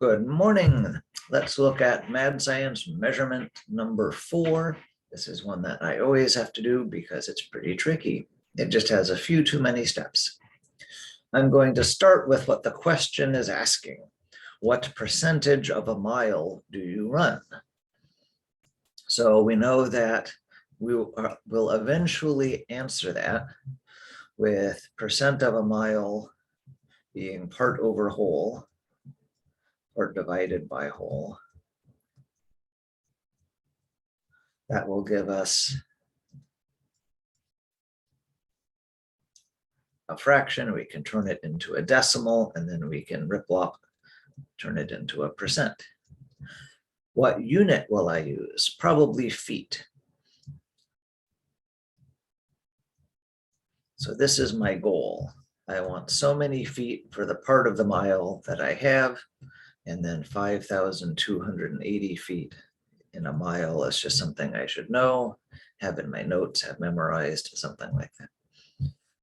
Good morning. Let's look at Mad Science measurement number 4. This is one that I always have to do because it's pretty tricky. It just has a few too many steps. I'm going to start with what the question is asking. What percentage of a mile do you run? So we know that we will eventually answer that with percent of a mile being part over whole, or divided by whole. That will give us a fraction. We can turn it into a decimal, and then we can riplop, turn it into a percent. What unit will I use? Probably feet. So this is my goal. I want so many feet for the part of the mile that I have, and then 5,280 feet in a mile is just something I should know, have in my notes, have memorized, something like that.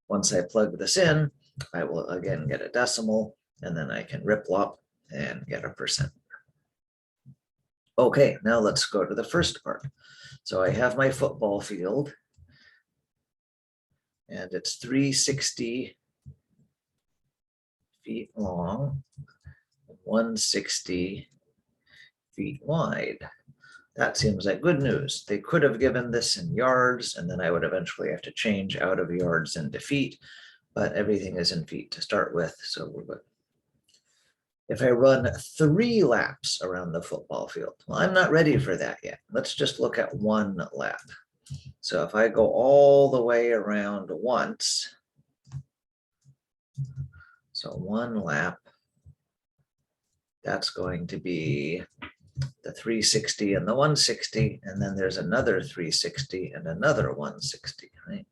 Once I plug this in, I will again get a decimal, and then I can riplop and get a percent. Okay, now let's go to the first part. So I have my football field, and it's 360 feet long, 160 feet wide. That seems like good news. They could have given this in yards, and then I would eventually have to change out of yards into feet, but everything is in feet to start with, so we're good. If I run 3 laps around the football field, well, I'm not ready for that yet. Let's just look at 1 lap. So if I go all the way around once, so 1 lap, that's going to be the 360 and the 160, and then there's another 360 and another 160, right?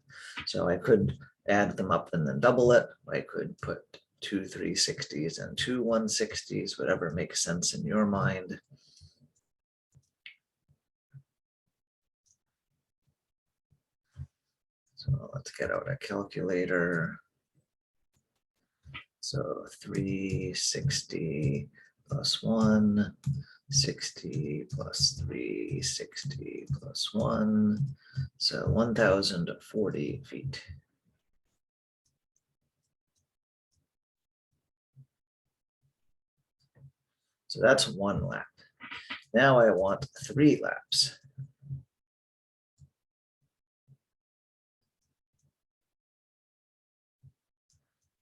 So I could add them up and then double it. I could put 2 360s and 2 160s, whatever makes sense in your mind. So let's get out a calculator. So 360 plus 160 plus 360 plus 1, so 1,040 feet. So that's 1 lap. Now I want 3 laps.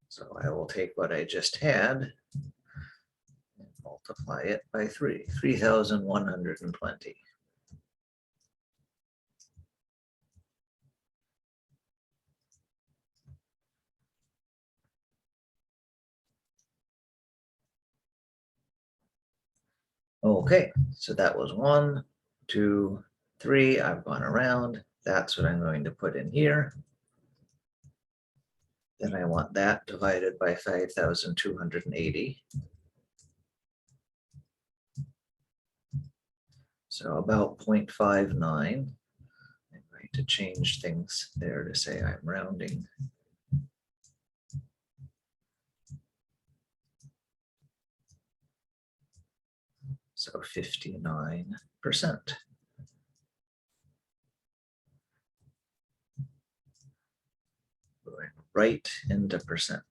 So I will take what I just had and multiply it by 3, 3,120. Okay, so that was 1, 2, 3. I've gone around. That's what I'm going to put in here. Then I want that divided by 5,280. So about 0.59. I'm going to change things there to say I'm rounding. So 59%. Going right into percent.